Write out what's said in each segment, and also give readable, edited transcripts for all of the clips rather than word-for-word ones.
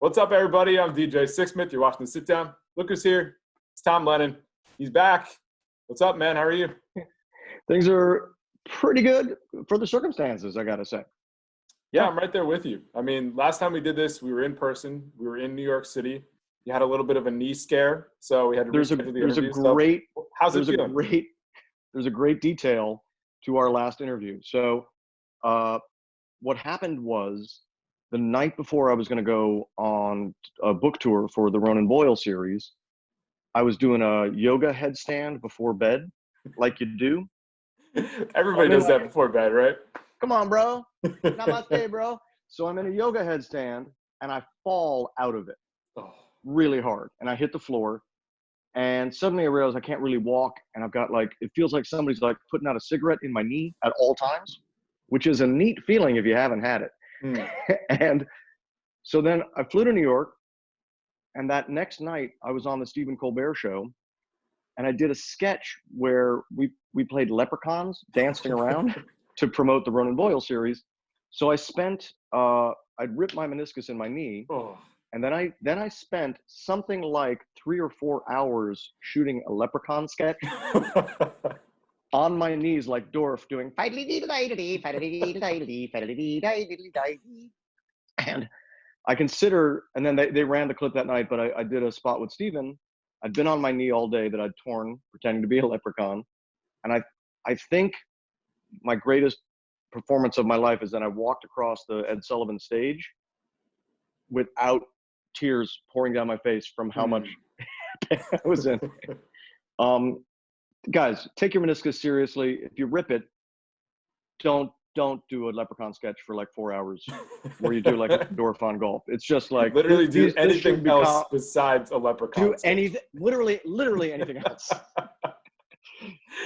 What's up, everybody? I'm DJ Sixsmith. You're watching The Sit Down. Look who's here. It's Tom Lennon. He's back. What's up, man? How are you? Things are pretty good for the circumstances, I got to say. Yeah, I'm right there with you. I mean, last time we did this, we were in person. We were in New York City. You had a little bit of a knee scare, so we had to reschedule the interview. How's it feeling? There's a great detail to our last interview. So what happened was the night before I was going to go on a book tour for the Ronan Boyle series, I was doing a yoga headstand before bed, like you do. Everybody does that before bed, right? Come on, bro. Namaste, bro. So I'm in a yoga headstand, and I fall out of it really hard. And I hit the floor. And suddenly I realize I can't really walk. And I've got it feels like somebody's putting out a cigarette in my knee at all times, which is a neat feeling if you haven't had it. And so then I flew to New York. And that next night I was on the Stephen Colbert show. And I did a sketch where we played leprechauns dancing around to promote the Ronan Boyle series. So I spent, I'd ripped my meniscus in my knee. And then I spent something like 3 or 4 hours shooting a leprechaun sketch on my knees like Dorf doing and I consider, and then they ran the clip that night, but I did a spot with Steven. I'd been on my knee all day that I'd torn pretending to be a leprechaun. And I think my greatest performance of my life is that I walked across the Ed Sullivan stage without tears pouring down my face from how much pain I was in. Guys, take your meniscus seriously. If you rip it, don't do a leprechaun sketch for 4 hours where you do a Dorf on golf. It's just literally do anything else besides a leprechaun. Do anything, literally anything else.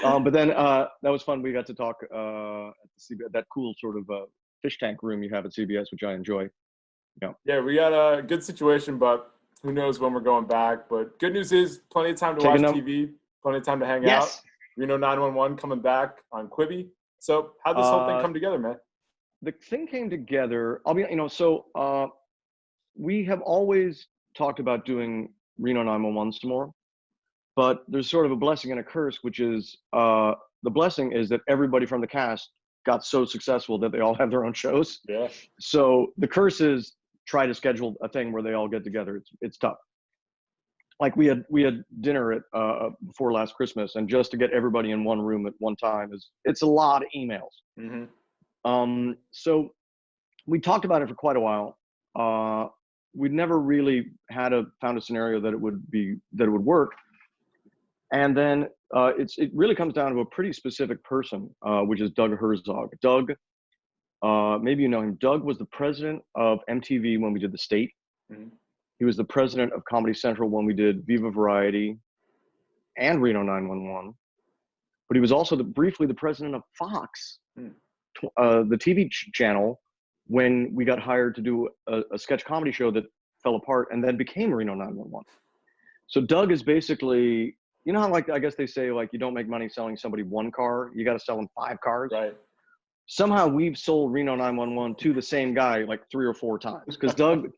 But then that was fun. We got to talk at the CBS, that cool sort of fish tank room you have at CBS, which I enjoy. Yeah, we got a good situation, but who knows when we're going back. But good news is plenty of time to watch TV, plenty of time to hang out. Reno 911 coming back on Quibi. So how'd this whole thing come together, man? The thing came together, we have always talked about doing Reno 911 some more, but there's sort of a blessing and a curse, which is the blessing is that everybody from the cast got so successful that they all have their own shows. Yeah. So the curse is try to schedule a thing where they all get together. It's tough. We had dinner at before last Christmas, and just to get everybody in one room at one time it's a lot of emails. So we talked about it for quite a while. We'd never really found a scenario that it would work. And then it really comes down to a pretty specific person, which is Doug Herzog. Doug, maybe you know him. Doug was the president of MTV when we did The State. He was the president of Comedy Central when we did Viva Variety and Reno 911. But he was also briefly the president of Fox, the TV channel, when we got hired to do a sketch comedy show that fell apart and then became Reno 911. So Doug is basically, you know how I guess they say you don't make money selling somebody one car, you got to sell them 5 cars. Right. Somehow we've sold Reno 911 to the same guy 3 or 4 times, because Doug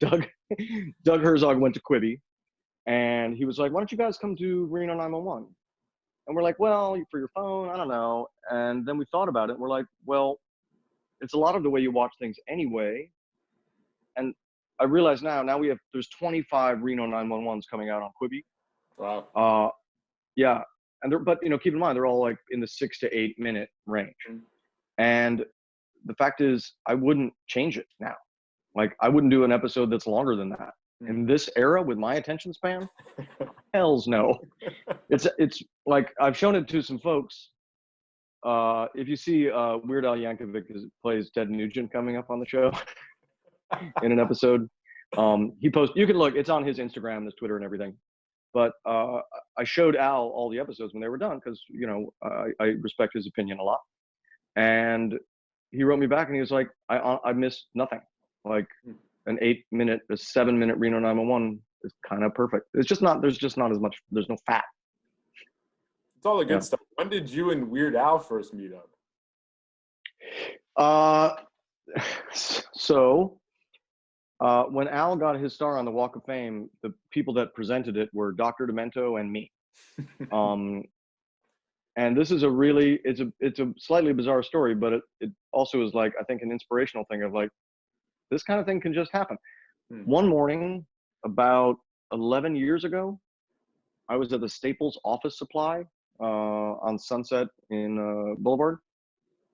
Herzog went to Quibi, and he was like, "Why don't you guys come do Reno 911?" And we're like, "Well, for your phone, I don't know." And then we thought about it. And we're like, "Well, it's a lot of the way you watch things anyway." And I realize now there's 25 Reno 911s coming out on Quibi. Wow. Yeah, and but keep in mind they're all in the 6 to 8 minute range. And the fact is, I wouldn't change it now. I wouldn't do an episode that's longer than that. In this era with my attention span, hells no. It's I've shown it to some folks. If you see Weird Al Yankovic plays Ted Nugent coming up on the show in an episode, he posts. You can look. It's on his Instagram, his Twitter, and everything. But I showed Al all the episodes when they were done because I respect his opinion a lot. And he wrote me back and he was like, I missed nothing. An 8-minute, a 7-minute Reno 911 is kind of perfect. There's just not as much, there's no fat. It's all the good stuff. When did you and Weird Al first meet up? So When Al got his star on the Walk of Fame, the people that presented it were Dr. Demento and me. And this is it's a slightly bizarre story, but it also is like, I think, an inspirational thing of like, this kind of thing can just happen. One morning, about 11 years ago, I was at the Staples office supply on Sunset in Boulevard.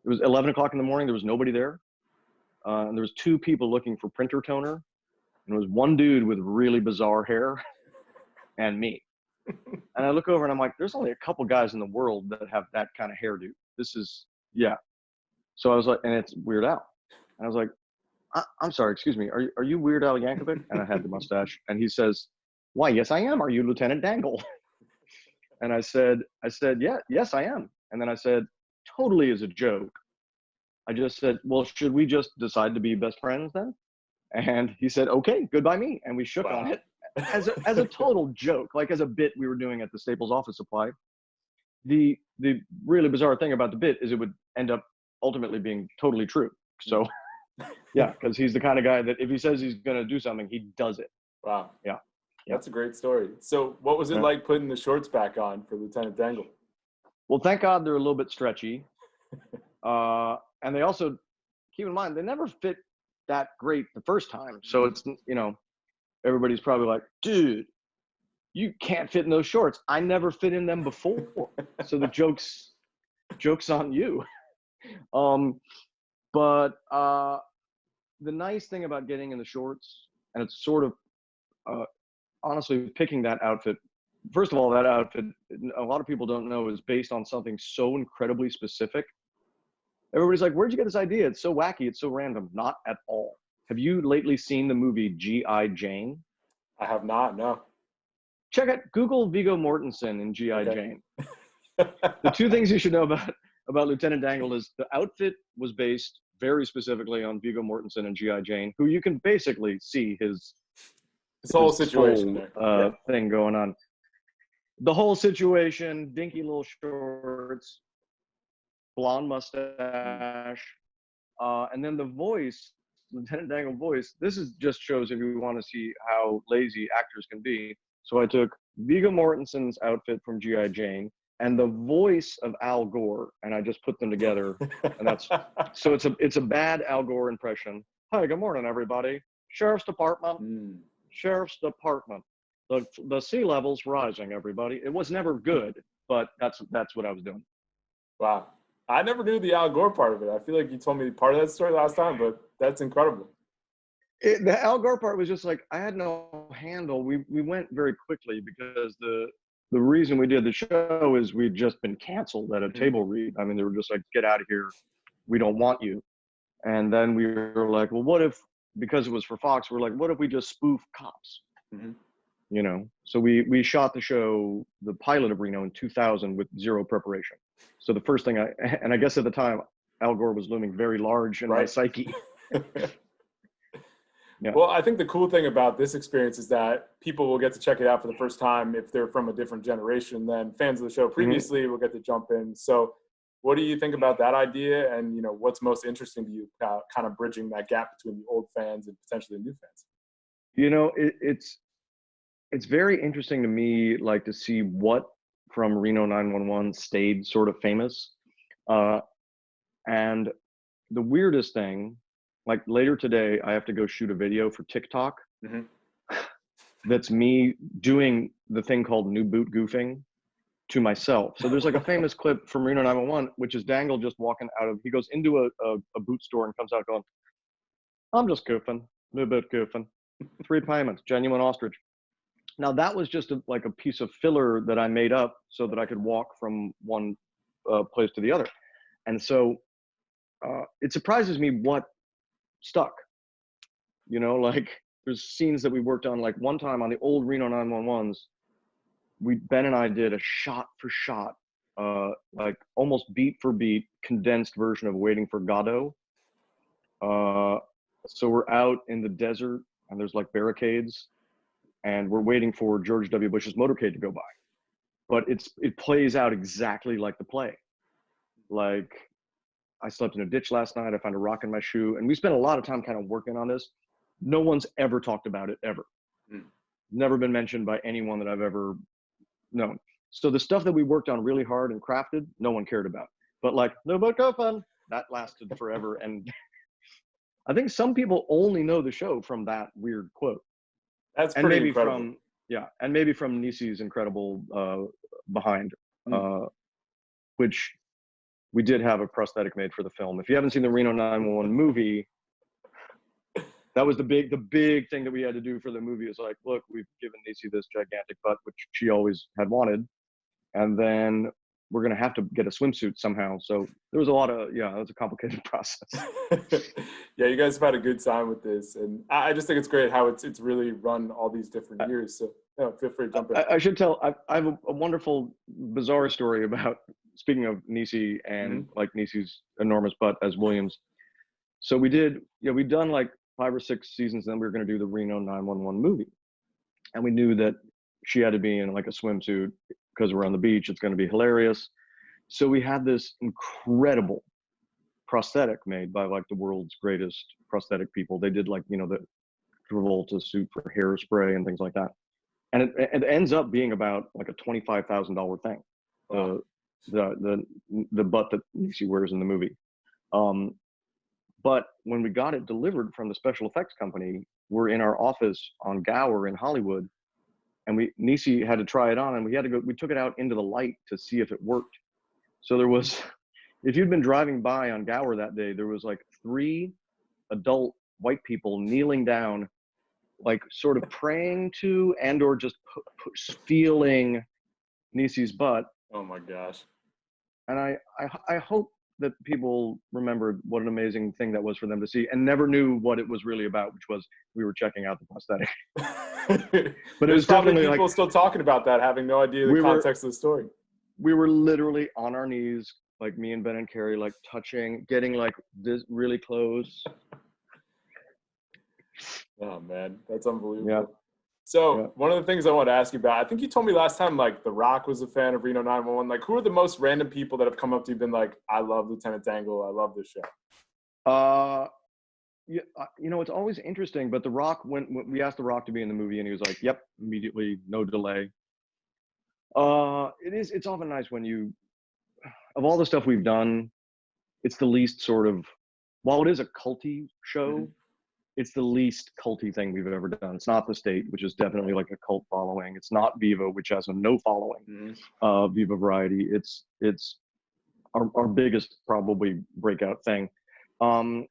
It was 11 o'clock in the morning. There was nobody there. And there was two people looking for printer toner. And there was one dude with really bizarre hair and me. And I look over and I'm like, there's only a couple guys in the world that have that kind of hairdo. This is, yeah. So I was like, and it's Weird Al. And I was like, I'm sorry, excuse me. Are you Weird Al Yankovic? And I had the mustache. And he says, why, yes, I am. Are you Lieutenant Dangle? And I said, yeah, yes, I am. And then I said, totally as a joke, I just said, well, should we just decide to be best friends then? And he said, okay, goodbye me. And we shook on it as a total joke, like as a bit we were doing at the Staples office supply. The really bizarre thing about the bit is it would end up ultimately being totally true. So yeah, because he's the kind of guy that if he says he's going to do something, he does it. Wow. Yeah. That's a great story. So what was it like putting the shorts back on for Lieutenant Dangle? Well, thank God they're a little bit stretchy. And they also, keep in mind, they never fit that great the first time. So it's, everybody's probably like, dude, you can't fit in those shorts. I never fit in them before. So the joke's on you. But the nice thing about getting in the shorts, and it's sort of, honestly, picking that outfit, first of all, that outfit, a lot of people don't know, is based on something so incredibly specific. Everybody's like, where'd you get this idea? It's so wacky. It's so random. Not at all. Have you lately seen the movie G.I. Jane? I have not, no. Check it. Google Viggo Mortensen in G.I. Jane. The two things you should know about Lieutenant Dangle is the outfit was based very specifically on Viggo Mortensen and G.I. Jane, who you can basically see his whole situation thing going on. The whole situation, dinky little shorts, blonde mustache, and then the voice, Lieutenant Dangle voice. This is just shows if you want to see how lazy actors can be. So I took Viggo Mortensen's outfit from G.I. Jane and the voice of Al Gore, and I just put them together. And that's so it's a bad Al Gore impression. Hi, good morning, everybody. Sheriff's Department. Sheriff's Department. The sea level's rising, everybody. It was never good, but that's what I was doing. Wow. I never knew the Al Gore part of it. I feel like you told me part of that story last time, but that's incredible. The Al Gore part was just like, I had no handle. We went very quickly because the reason we did the show is we'd just been canceled at a table read. I mean, they were just like, get out of here. We don't want you. And then we were like, well, what if, because it was for Fox, we're like, what if we just spoof cops? So we shot the show, the pilot of Reno in 2000 with zero preparation. So the first thing and I guess at the time, Al Gore was looming very large in my psyche. Yeah. Well, I think the cool thing about this experience is that people will get to check it out for the first time if they're from a different generation than fans of the show previously will get to jump in. So what do you think about that idea? And, what's most interesting to you about kind of bridging that gap between the old fans and potentially the new fans? It's very interesting to me, like, to see what from Reno 911 stayed sort of famous. And the weirdest thing, like later today, I have to go shoot a video for TikTok. That's me doing the thing called new boot goofing to myself. So there's like a famous clip from Reno 911, which is Dangle just walking out of, he goes into a boot store and comes out going, I'm just goofing, new boot goofing, 3 payments, genuine ostrich. Now that was just like a piece of filler that I made up so that I could walk from one place to the other. And so it surprises me what stuck, like there's scenes that we worked on, like one time on the old Reno 911s, Ben and I did a shot for shot, like almost beat for beat condensed version of Waiting for Godot. So we're out in the desert and there's like barricades and we're waiting for George W. Bush's motorcade to go by. But it plays out exactly like the play. Like, I slept in a ditch last night. I found a rock in my shoe. And we spent a lot of time kind of working on this. No one's ever talked about it ever. Never been mentioned by anyone that I've ever known. So the stuff that we worked on really hard and crafted, no one cared about. But like, no book open, that lasted forever. And I think some people only know the show from that weird quote. That's pretty incredible. And maybe from Nisi's incredible behind, which we did have a prosthetic made for the film. If you haven't seen the Reno 911 movie, that was the big thing that we had to do for the movie. Is like, look, we've given Nisi this gigantic butt, which she always had wanted, and then we're gonna have to get a swimsuit somehow. So there was a lot of, it was a complicated process. Yeah, you guys have had a good time with this, and I just think it's great how it's really run all these different years. So feel free to jump in. I should tell. I have a wonderful, bizarre story about, speaking of Nisi and like Nisi's enormous butt as Williams. So we'd done like 5 or 6 seasons, and then we were going to do the Reno 911 movie, and we knew that she had to be in like a swimsuit because we're on the beach. It's going to be hilarious. So we had this incredible prosthetic made by like the world's greatest prosthetic people. They did like, the Travolta suit for hairspray and things like that. And it ends up being about like a $25,000 thing. Wow. The butt that Nisi wears in the movie. But when we got it delivered from the special effects company, we're in our office on Gower in Hollywood, and Nisi had to try it on, and we took it out into the light to see if it worked. So there was, if you'd been driving by on Gower that day, there was like 3 adult white people kneeling down, like sort of praying to and or just feeling Nisi's butt. Oh my gosh. And I hope that people remembered what an amazing thing that was for them to see, and never knew what it was really about, which was we were checking out the prosthetic. But it was probably people like, still talking about that, having no idea the context of the story. We were literally on our knees, like me and Ben and Carrie, like touching, getting like this really close. Oh man, that's unbelievable. Yeah. So one of the things I want to ask you about, I think you told me last time, like The Rock was a fan of Reno 911. Like, who are the most random people that have come up to you and been like, I love Lieutenant Dangle, I love this show? It's always interesting, but The Rock, when we asked The Rock to be in the movie, and he was like, yep, immediately, no delay. It's often nice when of all the stuff we've done, it's the least sort of, while it is a culty show, it's the least culty thing we've ever done. It's not The State, which is definitely like a cult following. It's not Viva, which has a no following. Viva Variety. It's our biggest probably breakout thing. There's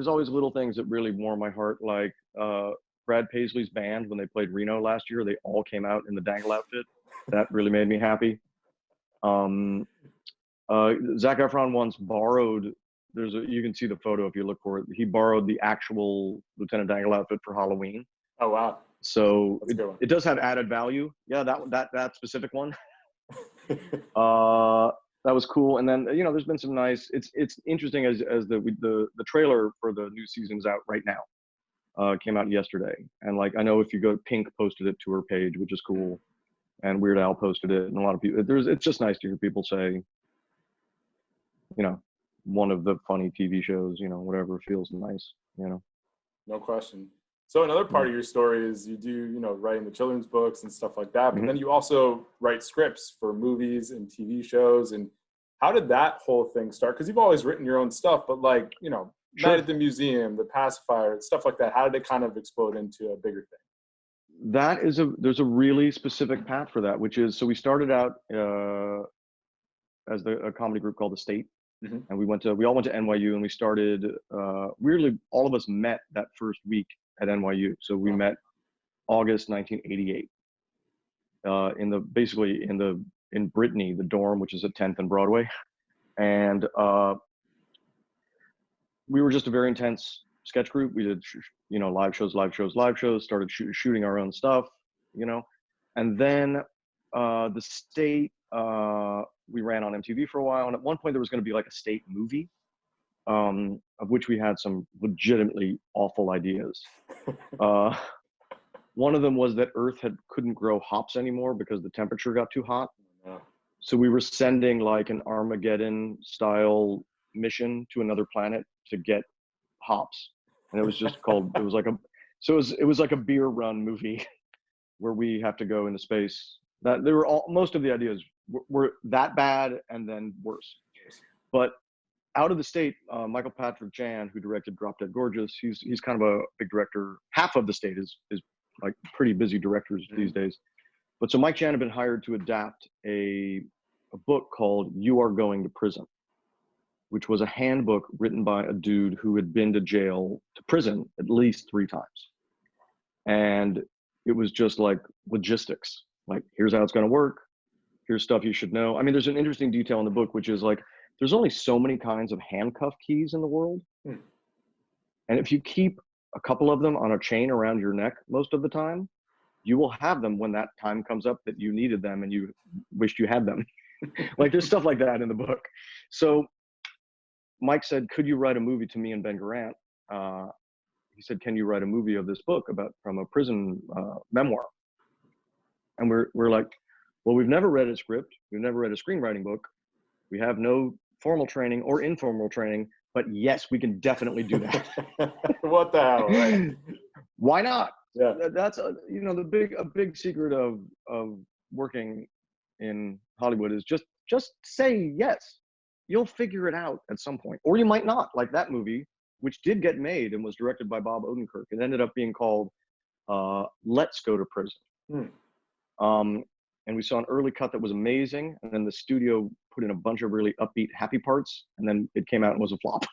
always little things that really warm my heart, like Brad Paisley's band, when they played Reno last year, they all came out in the Dangle outfit. That really made me happy. Zac Efron once borrowed, you can see the photo if you look for it. He borrowed the actual Lieutenant Dangle outfit for Halloween. Oh wow! So it does have added value. Yeah, that specific one. That was cool. And then there's been some nice. It's interesting as the trailer for the new season's out right now. Came out yesterday, and like I know if you go, Pink posted it to her page, which is cool, and Weird Al posted it, and a lot of people. It's just nice to hear people say, one of the funny TV shows, whatever, feels nice, No question. So another part of your story is you do, writing the children's books and stuff like that, but then you also write scripts for movies and TV shows. And how did that whole thing start? Because you've always written your own stuff, but like, Night at the Museum, The Pacifier, stuff like that. How did it kind of explode into a bigger thing? There's a really specific path for that, which is, so we started out as a comedy group called The State. And we all went to NYU, and we started, weirdly, all of us met that first week at NYU. So we met August 1988 in Brittany, the dorm, which is at 10th and Broadway. And we were just a very intense sketch group. We did, live shows, started shooting our own stuff, and then The State, we ran on MTV for a while, and at one point there was going to be like a State movie, of which we had some legitimately awful ideas. One of them was that Earth couldn't grow hops anymore because the temperature got too hot. So we were sending like an Armageddon style mission to another planet to get hops, and it was just called. It was like a beer run movie where we have to go into space. That they were most of the ideas were that bad and then worse. But out of the state, Michael Patrick Jan, who directed Drop Dead Gorgeous, he's kind of a big director. Half of the state is like pretty busy directors these days. But so Mike Jan had been hired to adapt a book called You Are Going to Prison, which was a handbook written by a dude who had been to prison at least 3 times. And it was just like logistics. Like, here's how it's going to work. Here's stuff you should know. I mean, there's an interesting detail in the book, which is like, there's only so many kinds of handcuff keys in the world. And if you keep a couple of them on a chain around your neck most of the time, you will have them when that time comes up that you needed them and you wished you had them. Like, there's stuff like that in the book. So Mike said, could you write a movie to me and Ben Garant? He said, can you write a movie of this book from a prison memoir? And we're like, well, we've never read a script. We've never read a screenwriting book. We have no formal training or informal training, but yes, we can definitely do that. What the hell, right? Why not? Yeah. That's a big secret of working in Hollywood is just say yes. You'll figure it out at some point, or you might not. Like that movie, which did get made and was directed by Bob Odenkirk, it ended up being called Let's Go to Prison. And we saw an early cut that was amazing, and then the studio put in a bunch of really upbeat, happy parts, and then it came out and was a flop.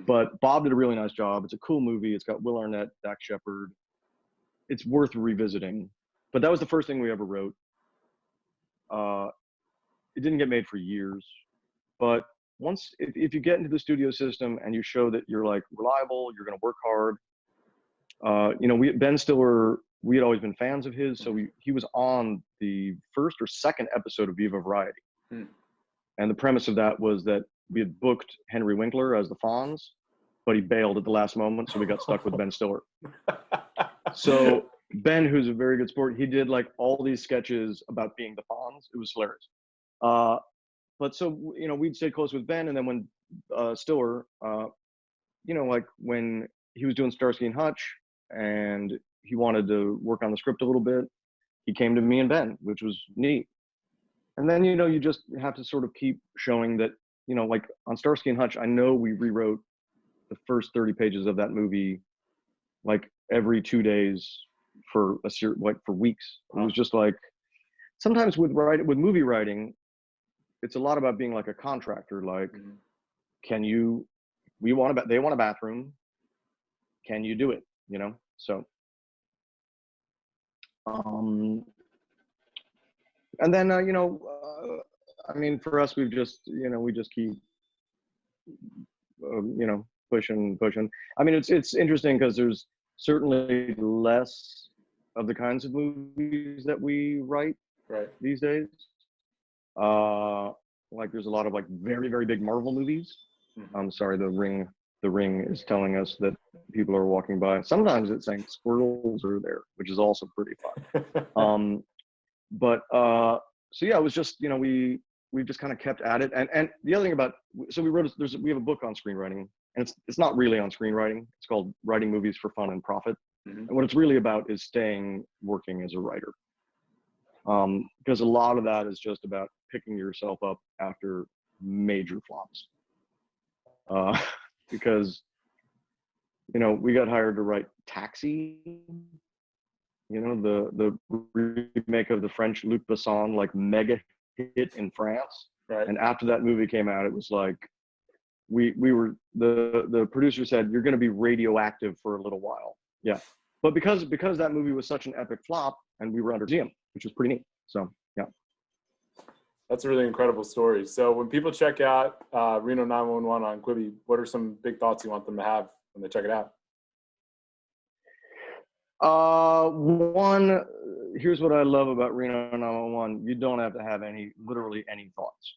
But Bob did a really nice job. It's a cool movie. It's got Will Arnett, Dak Shepard. It's worth revisiting. But that was the first thing we ever wrote. It didn't get made for years, but once if you get into the studio system and you show that you're like reliable, you're going to work hard. Ben Stiller, we had always been fans of his, so he was on the first or second episode of Viva Variety. And the premise of that was that we had booked Henry Winkler as the Fonz, but he bailed at the last moment, so we got stuck with Ben Stiller. So Ben, who's a very good sport, he did like all these sketches about being the Fonz. It was hilarious. But so, we'd stay close with Ben, and then when Stiller, like when he was doing Starsky and Hutch, and he wanted to work on the script a little bit, he came to me and Ben, which was neat. And then, you just have to sort of keep showing that, like on Starsky and Hutch, I know we rewrote the first 30 pages of that movie, like every 2 days for for weeks. It was just like, sometimes with movie writing, it's a lot about being like a contractor. Like, they want a bathroom. Can you do it? So, and then, I mean, for us, we just keep, pushing. I mean, it's interesting because there's certainly less of the kinds of movies that we write these days. Like there's a lot of like very, very big Marvel movies. I'm sorry, the ring is telling us that people are walking by. Sometimes it's saying squirrels are there, which is also pretty fun. So yeah, it was just, we just kind of kept at it. And the other thing we have a book on screenwriting, and it's not really on screenwriting. It's called Writing Movies for Fun and Profit. And what it's really about is working as a writer. Because a lot of that is just about picking yourself up after major flops. Because, we got hired to write Taxi, the remake of the French Luc Besson, like mega hit in France. Right. And after that movie came out, it was like, the producer said, you're going to be radioactive for a little while. Yeah. But because that movie was such an epic flop, and we were under museum, which was pretty neat. So, yeah. That's a really incredible story. So when people check out Reno 911 on Quibi, what are some big thoughts you want them to have when they check it out? One, here's what I love about Reno 911. You don't have to have literally any thoughts.